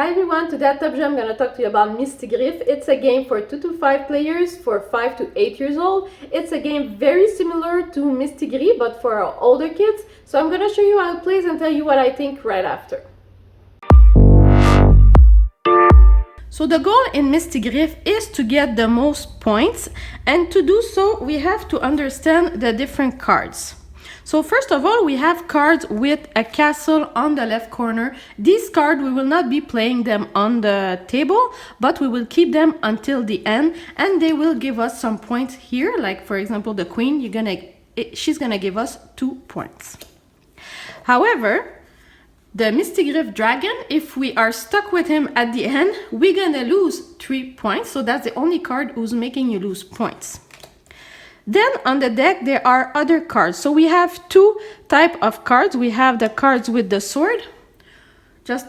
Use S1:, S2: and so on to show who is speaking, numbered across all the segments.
S1: Hi everyone, today at Top Jeux I'm going to talk to you about Mistigriff. It's a game for 2 to 5 players for 5 to 8 years old. It's a game very similar to Mistigriff but for our older kids. So I'm going to show you how it plays and tell you what I think right after. So the goal in Mistigriff is to get the most points, and to do so we have to understand the different cards. So first of all, we have cards with a castle on the left corner. These cards, we will not be playing them on the table, but we will keep them until the end, and they will give us some points here. Like for example, the queen, she's gonna give us 2 points. However, the Mistigriff dragon, if we are stuck with him at the end, we're gonna lose 3 points. So that's the only card who's making you lose points. Then on the deck, there are other cards. So we have 2 types of cards. We have the cards with the sword.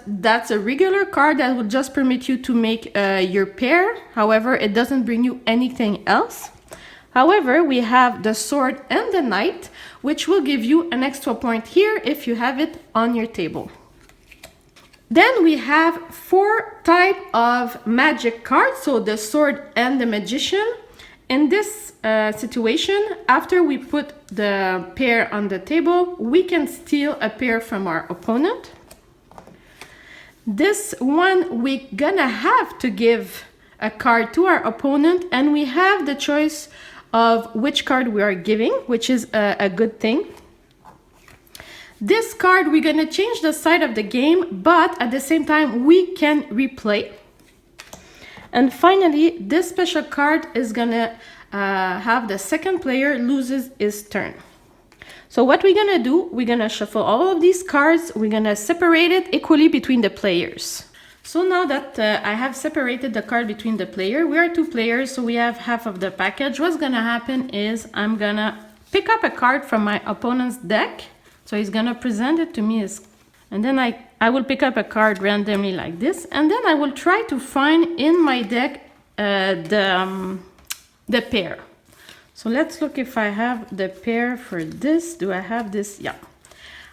S1: That's a regular card that will just permit you to make your pair. However, it doesn't bring you anything else. However, we have the sword and the knight, which will give you an extra point here if you have it on your table. Then we have 4 types of magic cards. So the sword and the magician. In this situation, after we put the pair on the table, we can steal a pair from our opponent. This one, we're gonna have to give a card to our opponent, and we have the choice of which card we are giving, which is a good thing. This card, we're gonna change the side of the game, but at the same time, we can replay. And finally, this special card is gonna have the second player loses his turn. So what we're gonna do, we're gonna shuffle all of these cards, we're gonna separate it equally between the players. So now that I have separated the card between the player, we are 2 players, so we have half of the package. What's gonna happen is I'm gonna pick up a card from my opponent's deck. So he's gonna present it to me and then I will pick up a card randomly like this, and then I will try to find in my deck the pair. So let's look if I have the pair for this. Do I have this? Yeah.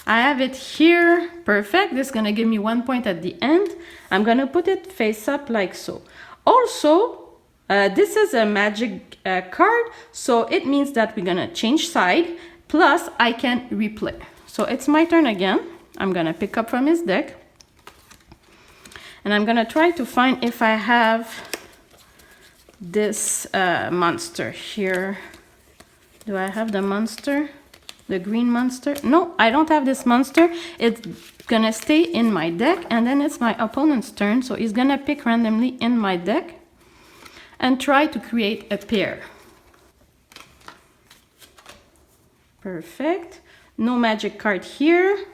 S1: I have it here. Perfect. This is going to give me 1 point at the end. I'm going to put it face up like so. Also, this is a magic card, so it means that we're going to change side, plus I can replay. So it's my turn again. I'm going to pick up from his deck, and I'm going to try to find if I have this monster here. Do I have the monster? The green monster? No, I don't have this monster. It's gonna stay in my deck, and then it's my opponent's turn, so he's gonna pick randomly in my deck and try to create a pair. Perfect. No magic card here.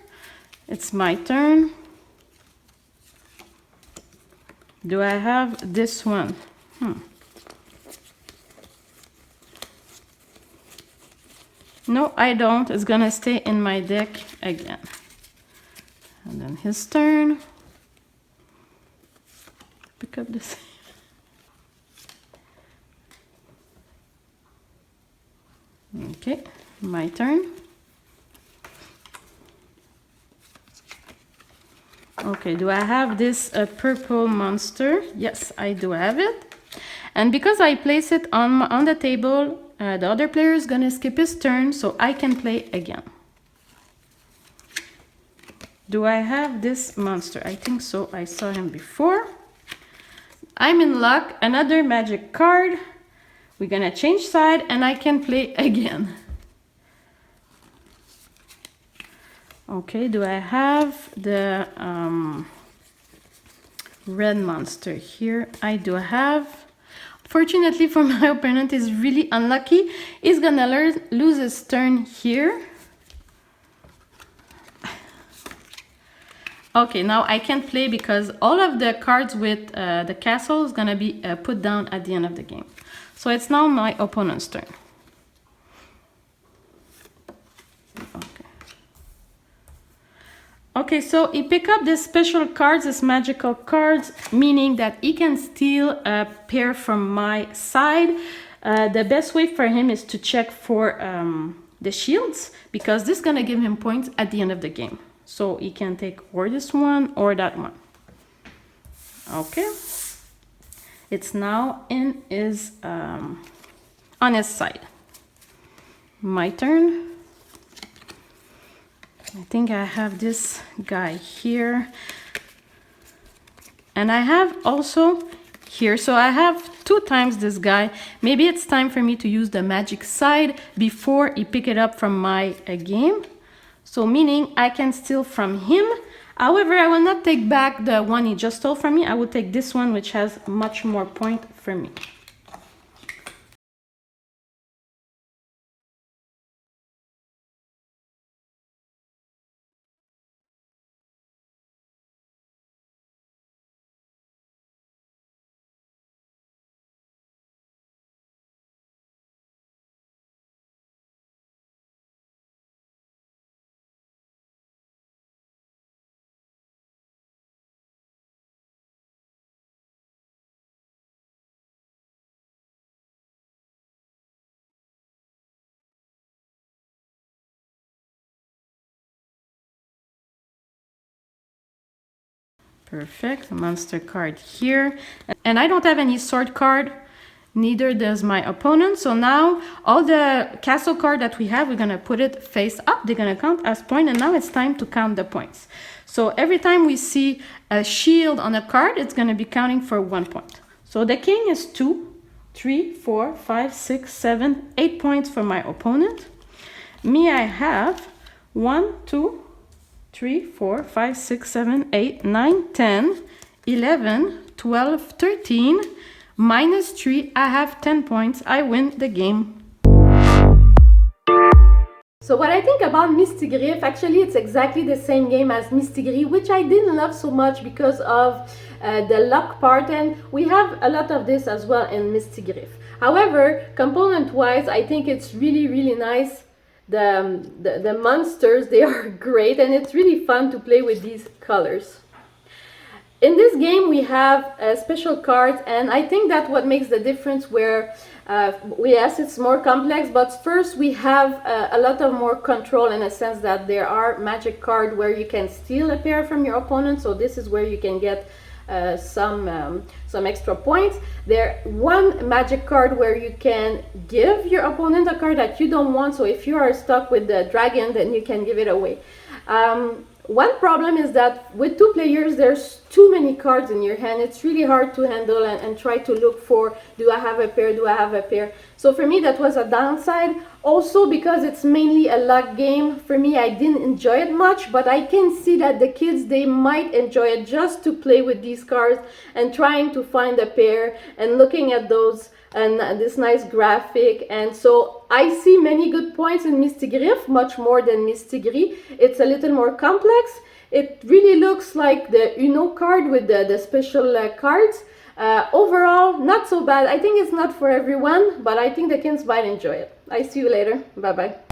S1: It's my turn. Do I have this one? No, I don't. It's gonna stay in my deck again. And then his turn. Pick up this. Okay, my turn. Okay, do I have this purple monster? Yes, I do have it. And because I place it on the table, the other player is gonna skip his turn, so I can play again. Do I have this monster? I think so. I saw him before. I'm in luck. Another magic card. We're gonna change side, and I can play again. Okay, do I have the red monster here? I do have. Fortunately for my opponent, is really unlucky. He's gonna lose his turn here. Okay, now I can't play because all of the cards with the castle is gonna be put down at the end of the game. So it's now my opponent's turn. Okay, so he picked up this special cards, this magical cards, meaning that he can steal a pair from my side. The best way for him is to check for the shields, because this is gonna give him points at the end of the game. So he can take or this one or that one. Okay. It's now in his on his side. My turn. I think I have this guy here. And I have also here, so I have 2 times this guy. Maybe it's time for me to use the magic side before he pick it up from my game. So meaning I can steal from him. However, I will not take back the one he just stole from me. I will take this one, which has much more point for me. Perfect, monster card here. And I don't have any sword card, neither does my opponent. So now all the castle card that we have, we're gonna put it face up. They're gonna count as point, and now it's time to count the points. So every time we see a shield on a card, it's gonna be counting for 1 point. So the king is 2, 3, 4, 5, 6, 7, 8 points for my opponent. Me, I have 1, 2, 3, 4, 5, 6, 7, 8, 9, 10, 11, 12, 13, minus 3, I have 10 points. I win the game. So what I think about Mistigriff, actually it's exactly the same game as Mistigriff, which I didn't love so much because of the luck part, and we have a lot of this as well in Mistigriff. However, component-wise, I think it's really, really nice. The monsters, they are great, and it's really fun to play with these colors. In this game we have special cards, and I think that what makes the difference where yes, it's more complex, but first we have a lot of more control in a sense that there are magic cards where you can steal a pair from your opponent, so this is where you can get some extra points. There one magic card where you can give your opponent a card that you don't want, so if you are stuck with the dragon, then you can give it away. One problem is that with 2 players, there's too many cards in your hand. It's really hard to handle and try to look for, do I have a pair, do I have a pair? So for me, that was a downside. Also, because it's mainly a luck game, for me, I didn't enjoy it much, but I can see that the kids, they might enjoy it just to play with these cards and trying to find a pair and looking at those and this nice graphic. And so I see many good points in Mistigriff, much more than Mistigriff. It's a little more complex. It really looks like the Uno card with the special cards. Overall, not so bad. I think it's not for everyone, but I think the kids might enjoy it. I see you later. Bye bye.